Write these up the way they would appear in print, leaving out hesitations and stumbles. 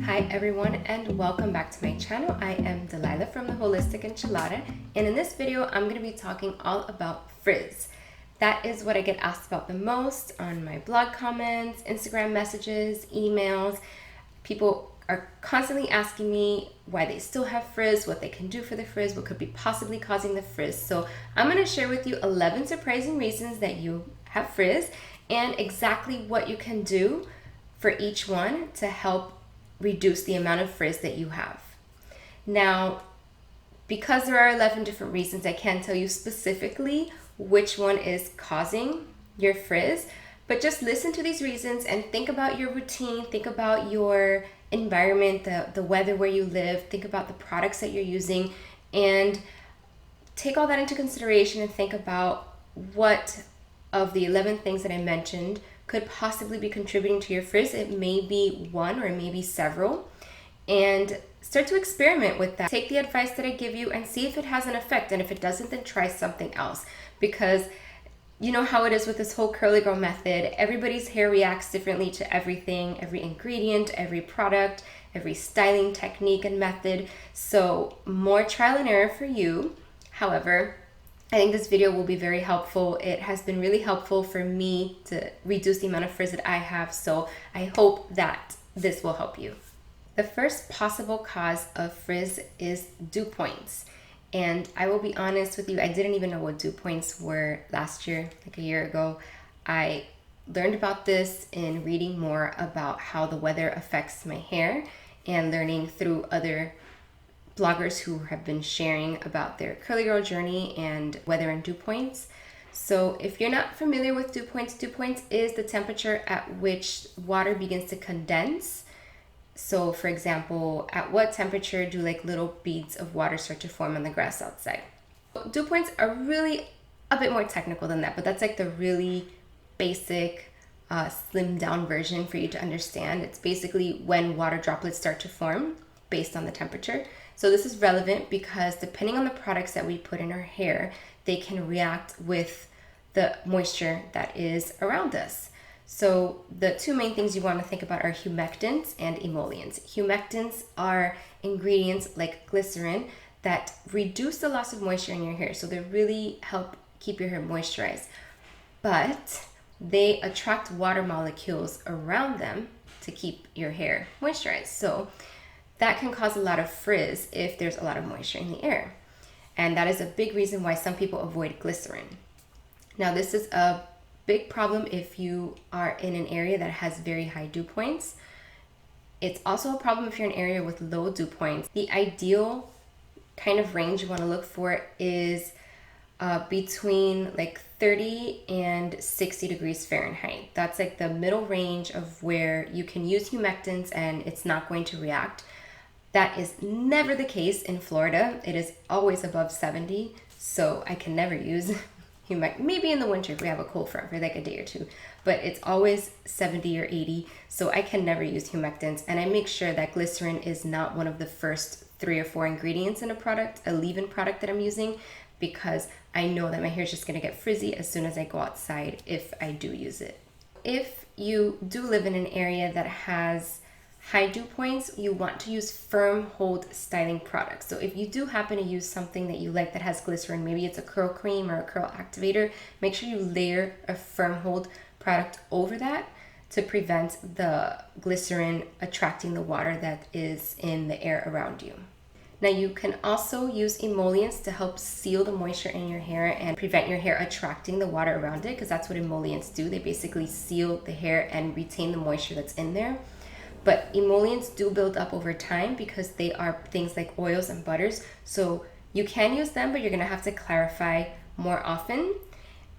Hi everyone and welcome back to my channel. I am Delilah from the Holistic Enchilada, and in this video I'm going to be talking all about frizz. That is what I get asked about the most on my blog comments, Instagram messages, emails. People are constantly asking me why they still have frizz, what they can do for the frizz, what could be possibly causing the frizz. So I'm going to share with you 11 surprising reasons that you have frizz and exactly what you can do for each one to help reduce the amount of frizz that you have. Now, because there are 11 different reasons, I can't tell you specifically which one is causing your frizz, but just listen to these reasons and think about your routine, think about your environment, the weather where you live, think about the products that you're using, and take all that into consideration and think about what of the 11 things that I mentioned could possibly be contributing to your frizz. It may be one or it may be several, and start to experiment with that. Take the advice that I give you and see if it has an effect, and if it doesn't, then try something else, because you know how it is with this whole curly girl method. Everybody's hair reacts differently to everything, every ingredient, every product, every styling technique and method. So more trial and error for you. However, I think this video will be very helpful. It has been really helpful for me to reduce the amount of frizz that I have, so I hope that this will help you. The first possible cause of frizz is dew points. And I will be honest with you, I didn't even know what dew points were last year, like a year ago. I learned about this in reading more about how the weather affects my hair and learning through other bloggers who have been sharing about their curly girl journey and weather and dew points. So if you're not familiar with dew points is the temperature at which water begins to condense. So for example, at what temperature do like little beads of water start to form on the grass outside? Dew points are really a bit more technical than that, but that's like the really basic slimmed down version for you to understand. It's basically when water droplets start to form based on the temperature. So this is relevant because depending on the products that we put in our hair, they can react with the moisture that is around us. So the two main things you want to think about are humectants and emollients. Humectants are ingredients like glycerin that reduce the loss of moisture in your hair. So they really help keep your hair moisturized, but they attract water molecules around them to keep your hair moisturized. So that can cause a lot of frizz if there's a lot of moisture in the air. And that is a big reason why some people avoid glycerin. Now, this is a big problem if you are in an area that has very high dew points. It's also a problem if you're in an area with low dew points. The ideal kind of range you want to look for is between like 30 and 60 degrees Fahrenheit. That's like the middle range of where you can use humectants and it's not going to react. That is never the case in Florida. It is always above 70, so I can never use humectant. Maybe in the winter if we have a cold front for like a day or two, but it's always 70 or 80, so I can never use humectants. And I make sure that glycerin is not one of the first 3 or 4 ingredients in a product, a leave-in product that I'm using, because I know that my hair is just going to get frizzy as soon as I go outside if I do use it. If you do live in an area that has high dew points, you want to use firm hold styling products. So if you do happen to use something that you like that has glycerin, maybe it's a curl cream or a curl activator, make sure you layer a firm hold product over that to prevent the glycerin attracting the water that is in the air around you. Now you can also use emollients to help seal the moisture in your hair and prevent your hair attracting the water around it, because that's what emollients do. They basically seal the hair and retain the moisture that's in there. But emollients do build up over time because they are things like oils and butters. So you can use them, but you're gonna have to clarify more often,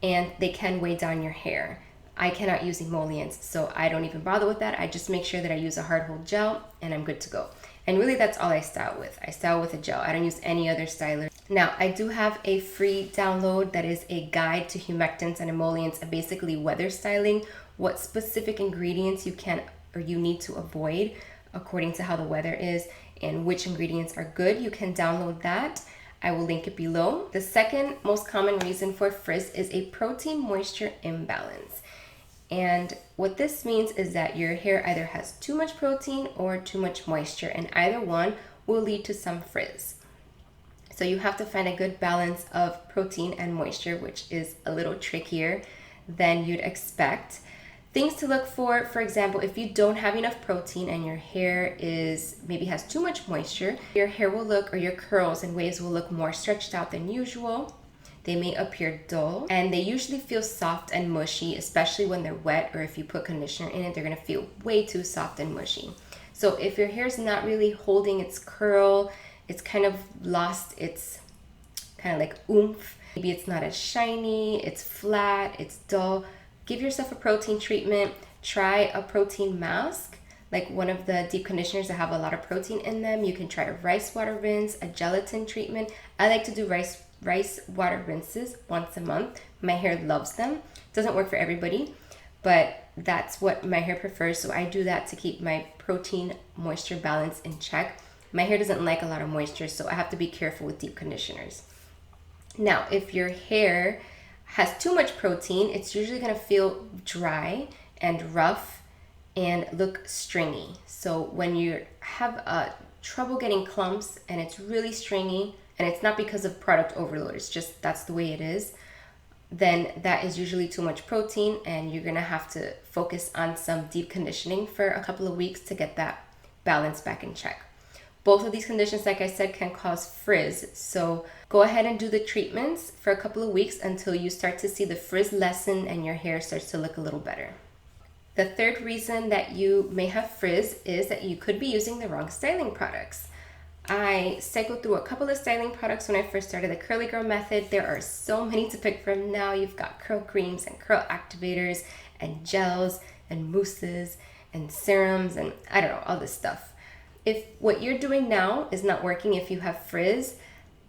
and they can weigh down your hair. I cannot use emollients, so I don't even bother with that. I just make sure that I use a hard hold gel and I'm good to go. And really that's all I style with. I style with a gel. I don't use any other styler. Now, I do have a free download that is a guide to humectants and emollients and basically weather styling, what specific ingredients you can or you need to avoid according to how the weather is and which ingredients are good. You can download that. I will link it below. The second most common reason for frizz is a protein moisture imbalance. And what this means is that your hair either has too much protein or too much moisture, and either one will lead to some frizz. So you have to find a good balance of protein and moisture, which is a little trickier than you'd expect. Things to look for example, if you don't have enough protein and your hair maybe has too much moisture, your hair will look, or your curls and waves will look more stretched out than usual. They may appear dull, and they usually feel soft and mushy, especially when they're wet, or if you put conditioner in it, they're gonna feel way too soft and mushy. So if your hair is not really holding its curl, it's kind of lost its kind of like oomph, maybe it's not as shiny, it's flat, it's dull, give yourself a protein treatment. Try a protein mask, like one of the deep conditioners that have a lot of protein in them. You can try a rice water rinse, a gelatin treatment. I like to do rice water rinses once a month. My hair loves them. Doesn't work for everybody, but that's what my hair prefers, so I do that to keep my protein moisture balance in check. My hair doesn't like a lot of moisture, so I have to be careful with deep conditioners. Now, if your hair has too much protein, it's usually gonna feel dry and rough and look stringy. So when you have trouble getting clumps and it's really stringy, and it's not because of product overload, it's just that's the way it is, then that is usually too much protein, and you're gonna have to focus on some deep conditioning for a couple of weeks to get that balance back in check. Both of these conditions, like I said, can cause frizz. So go ahead and do the treatments for a couple of weeks until you start to see the frizz lessen and your hair starts to look a little better. The third reason that you may have frizz is that you could be using the wrong styling products. I cycled through a couple of styling products when I first started the curly girl method. There are so many to pick from now. You've got curl creams and curl activators and gels and mousses and serums and I don't know, all this stuff. If what you're doing now is not working, if you have frizz,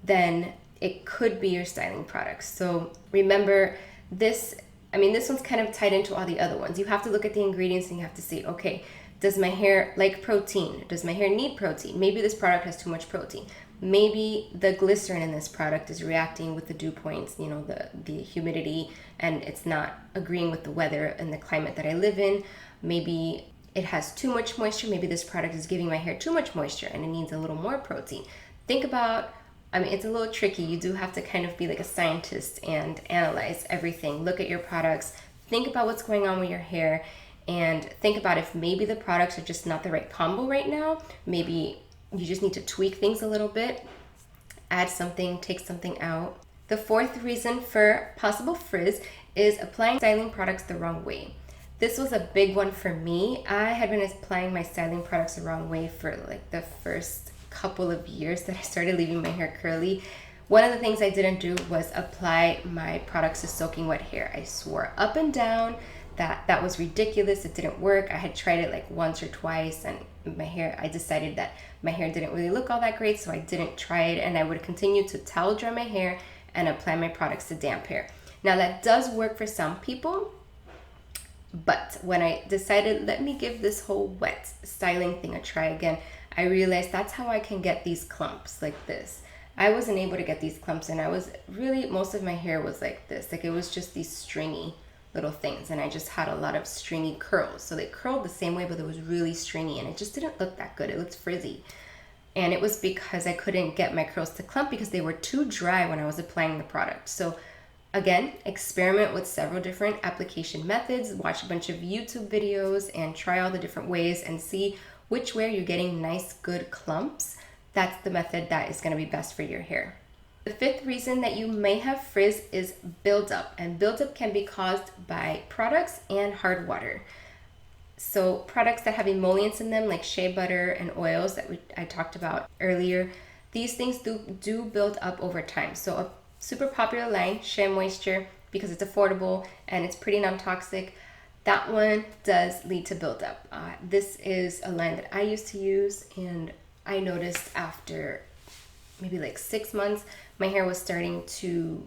then it could be your styling products. So remember this one's kind of tied into all the other ones. You have to look at the ingredients and you have to say, okay, does my hair like protein? Does my hair need protein? Maybe this product has too much protein. Maybe the glycerin in this product is reacting with the dew points, the humidity, and it's not agreeing with the weather and the climate that I live in. Maybe it has too much moisture. Maybe this product is giving my hair too much moisture and it needs a little more protein. Think about, it's a little tricky. You do have to kind of be like a scientist and analyze everything. Look at your products, think about what's going on with your hair, and think about if maybe the products are just not the right combo right now. Maybe you just need to tweak things a little bit, add something, take something out. The fourth reason for possible frizz is applying styling products the wrong way. This was a big one for me. I had been applying my styling products the wrong way for like the first couple of years that I started leaving my hair curly. One of the things I didn't do was apply my products to soaking wet hair. I swore up and down that was ridiculous. It didn't work. I had tried it like once or twice, and I decided that my hair didn't really look all that great, so I didn't try it, and I would continue to towel dry my hair and apply my products to damp hair. Now that does work for some people, but when I decided, let me give this whole wet styling thing a try again, I realized that's how I can get these clumps like this. I wasn't able to get these clumps, and most of my hair was like this. Like it was just these stringy little things, and I just had a lot of stringy curls. So they curled the same way, but it was really stringy, and it just didn't look that good. It looked frizzy. And it was because I couldn't get my curls to clump because they were too dry when I was applying the product. So again, experiment with several different application methods, watch a bunch of YouTube videos, and try all the different ways and see which way you're getting nice, good clumps. That's the method that is gonna be best for your hair. The fifth reason that you may have frizz is buildup, and buildup can be caused by products and hard water. So products that have emollients in them, like shea butter and oils that I talked about earlier, these things do build up over time. So a super popular line, Shea Moisture, because it's affordable and it's pretty non-toxic, that one does lead to buildup. This is a line that I used to use, and I noticed after maybe like 6 months, my hair was starting to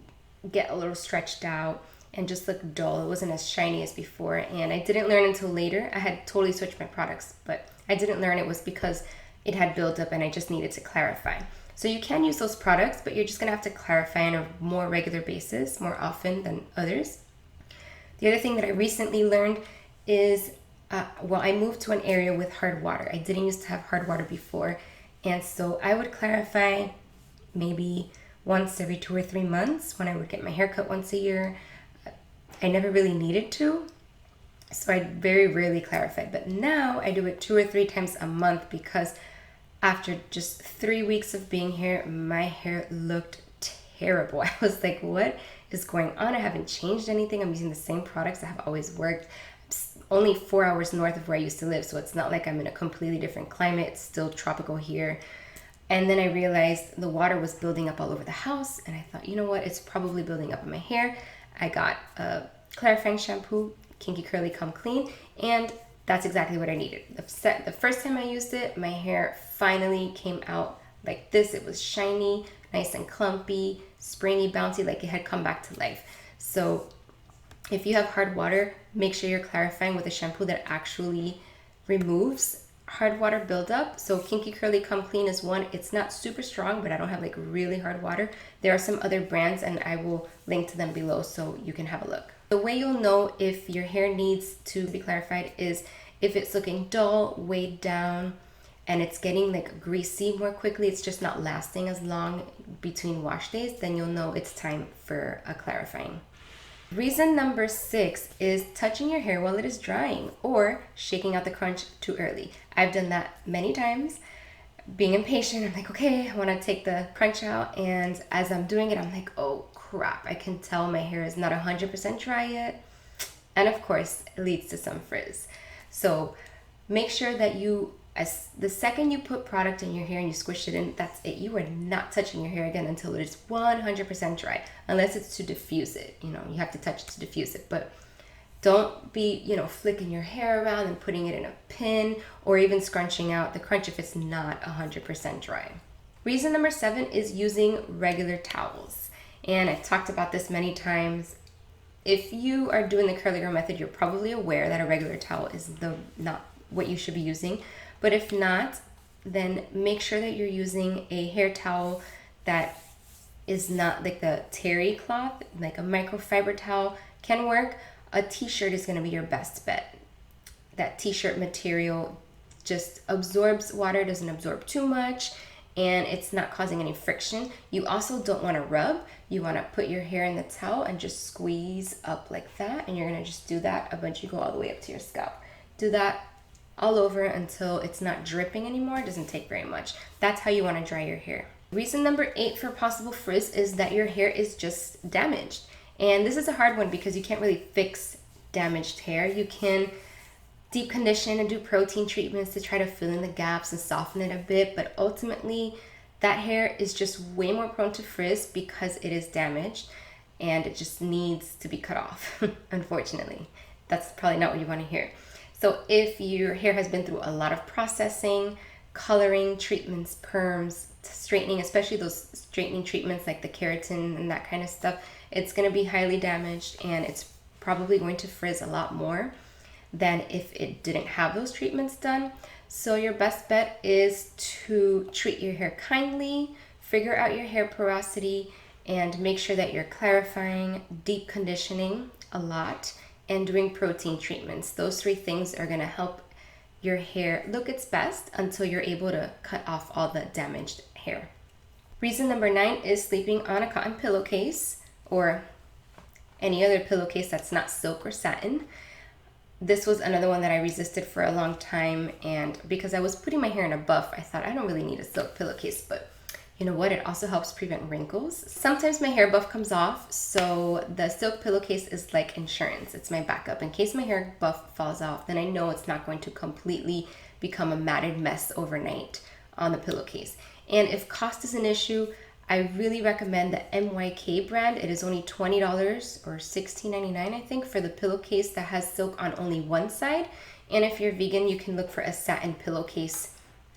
get a little stretched out and just look dull. It wasn't as shiny as before, and I didn't learn until later. I had totally switched my products, but I didn't learn it was because it had buildup and I just needed to clarify. So you can use those products, but you're just gonna have to clarify on a more regular basis, more often than others. The other thing that I recently learned is, I moved to an area with hard water. I didn't used to have hard water before, and so I would clarify maybe once every 2 or 3 months when I would get my hair cut once a year. I never really needed to, so I very rarely clarified. But now I do it 2 or 3 times a month because after just 3 weeks of being here, my hair looked terrible. I was like, what is going on? I haven't changed anything. I'm using the same products that have always worked. It's only 4 hours north of where I used to live, so it's not like I'm in a completely different climate. It's still tropical here. And then I realized the water was building up all over the house, and I thought, you know what? It's probably building up in my hair. I got a clarifying shampoo, Kinky Curly Come Clean, and that's exactly what I needed. The first time I used it, my hair finally came out like this. It was shiny, nice and clumpy, springy, bouncy, like it had come back to life. So if you have hard water, make sure you're clarifying with a shampoo that actually removes hard water buildup. So Kinky Curly Come Clean is one. It's not super strong, but I don't have like really hard water. There are some other brands, and I will link to them below so you can have a look. The way you'll know if your hair needs to be clarified is if it's looking dull, weighed down, and it's getting like greasy more quickly, it's just not lasting as long between wash days, then you'll know it's time for a clarifying. Reason number 6 is touching your hair while it is drying or shaking out the crunch too early. I've done that many times. Being impatient, I'm like, okay, I want to take the crunch out, and as I'm doing it, I'm like, oh crap, I can tell my hair is not 100% dry yet. And of course, it leads to some frizz. So make sure that the second you put product in your hair and you squish it in, that's it. You are not touching your hair again until it is 100% dry, unless it's to diffuse it. You know, you have to touch it to diffuse it, but don't be, flicking your hair around and putting it in a pin or even scrunching out the crunch if it's not 100% dry. Reason number 7 is using regular towels. And I've talked about this many times. If you are doing the curly girl method, you're probably aware that a regular towel is not what you should be using. But if not, then make sure that you're using a hair towel that is not like the terry cloth, like a microfiber towel can work. A t-shirt is going to be your best bet. That t-shirt material just absorbs water, doesn't absorb too much, and it's not causing any friction. You also don't want to rub. You want to put your hair in the towel and just squeeze up like that, and you're going to just do that until you go all the way up to your scalp. Do that all over until it's not dripping anymore. It doesn't take very much. That's how you want to dry your hair. Reason number 8 for possible frizz is that your hair is just damaged. And this is a hard one because you can't really fix damaged hair. You can deep condition and do protein treatments to try to fill in the gaps and soften it a bit, but ultimately that hair is just way more prone to frizz because it is damaged and it just needs to be cut off. Unfortunately, that's probably not what you want to hear. So if your hair has been through a lot of processing, coloring, treatments, perms, straightening, especially those straightening treatments like the keratin and that kind of stuff, it's going to be highly damaged, and it's probably going to frizz a lot more than if it didn't have those treatments done. So your best bet is to treat your hair kindly, figure out your hair porosity, and make sure that you're clarifying, deep conditioning a lot, and doing protein treatments. Those 3 things are going to help your hair look its best until you're able to cut off all the damaged hair. Reason number 9 is sleeping on a cotton pillowcase or any other pillowcase that's not silk or satin. This was another one that I resisted for a long time, and because I was putting my hair in a buff, I thought I don't really need a silk pillowcase, but you know what? It also helps prevent wrinkles. Sometimes my hair buff comes off, so the silk pillowcase is like insurance. It's my backup. In case my hair buff falls off, then I know it's not going to completely become a matted mess overnight on the pillowcase. And if cost is an issue, I really recommend the MYK brand. It is only $20 or $16.99, I think, for the pillowcase that has silk on only one side. And if you're vegan, you can look for a satin pillowcase.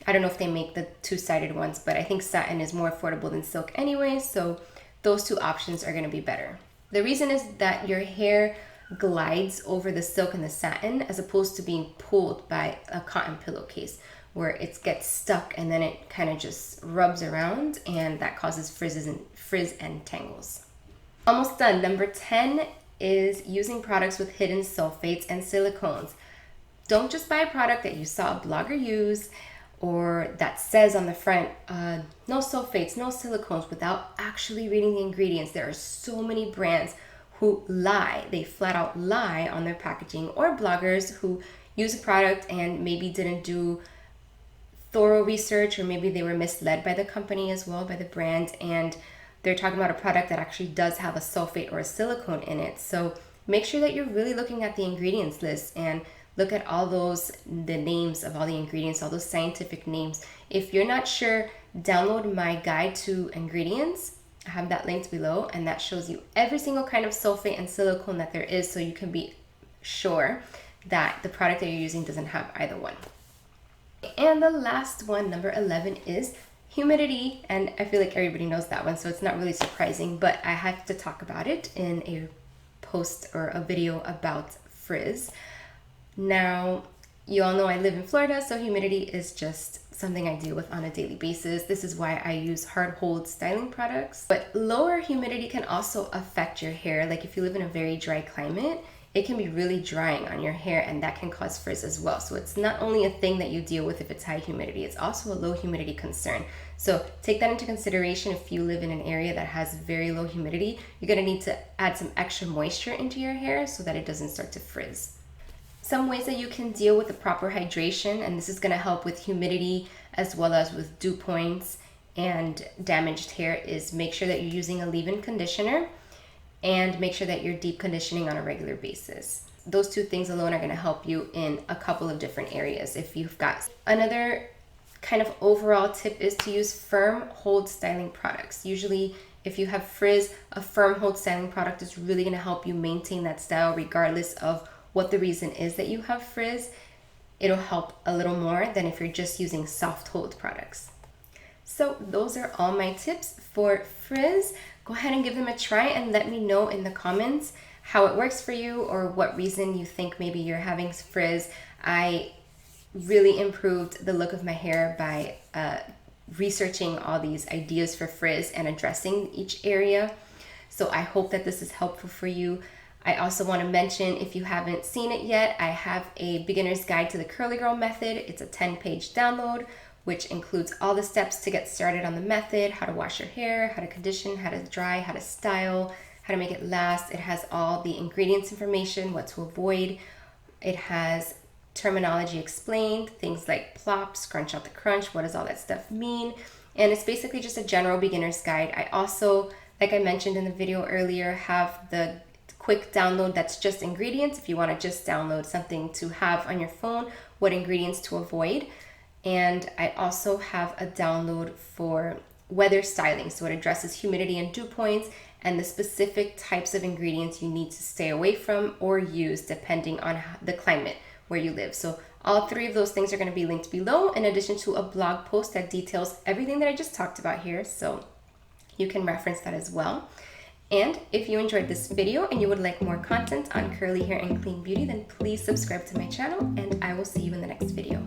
I don't know if they make the 2-sided ones, but I think satin is more affordable than silk anyway, so those 2 options are going to be better. The reason is that your hair glides over the silk and the satin as opposed to being pulled by a cotton pillowcase where it gets stuck and then it kind of just rubs around, and that causes frizz and tangles. Almost done. Number 10 is using products with hidden sulfates and silicones. Don't just buy a product that you saw a blogger use or that says on the front, no sulfates, no silicones, without actually reading the ingredients. There are so many brands who lie. They flat out lie on their packaging, or bloggers who use a product and maybe didn't do thorough research, or maybe they were misled by the company as well, by the brand, and they're talking about a product that actually does have a sulfate or a silicone in it. So make sure that you're really looking at the ingredients list and look at all the names of all the ingredients, all those scientific names. If you're not sure, download my guide to ingredients. I have that linked below, and that shows you every single kind of sulfate and silicone that there is, so you can be sure that the product that you're using doesn't have either one. And the last one, number 11, is humidity, and I feel like everybody knows that one, so it's not really surprising, but I have to talk about it in a post or a video about Frizz. Now, you all know I live in Florida, so humidity is just something I deal with on a daily basis. This is why I use hard hold styling products. But lower humidity can also affect your hair. Like if you live in a very dry climate, it can be really drying on your hair, and that can cause frizz as well. So it's not only a thing that you deal with if it's high humidity, it's also a low humidity concern. So take that into consideration. If you live in an area that has very low humidity, you're gonna need to add some extra moisture into your hair so that it doesn't start to frizz. Some ways that you can deal with the proper hydration, and this is gonna help with humidity as well as with dew points and damaged hair, is make sure that you're using a leave-in conditioner and make sure that you're deep conditioning on a regular basis. Those two things alone are gonna help you in a couple of different areas if you've got. Another kind of overall tip is to use firm hold styling products. Usually if you have frizz, a firm hold styling product is really gonna help you maintain that style regardless of what the reason is that you have frizz. It'll help a little more than if you're just using soft hold products. So those are all my tips for frizz. Go ahead and give them a try and let me know in the comments how it works for you, or what reason you think maybe you're having frizz. I really improved the look of my hair by researching all these ideas for frizz and addressing each area. So I hope that this is helpful for you. I also want to mention, if you haven't seen it yet, I have a beginner's guide to the curly girl method. It's a 10-page download, which includes all the steps to get started on the method: how to wash your hair, how to condition, how to dry, how to style, how to make it last. It has all the ingredients information, what to avoid. It has terminology explained, things like plop, scrunch out the crunch, what does all that stuff mean? And it's basically just a general beginner's guide. I also, like I mentioned in the video earlier, have the quick download that's just ingredients if you want to just download something to have on your phone, what ingredients to avoid. And I also have a download for weather styling, so it addresses humidity and dew points and the specific types of ingredients you need to stay away from or use depending on the climate where you live. So all three of those things are going to be linked below, in addition to a blog post that details everything that I just talked about here, so you can reference that as well. And if you enjoyed this video and you would like more content on curly hair and clean beauty, then please subscribe to my channel, and I will see you in the next video.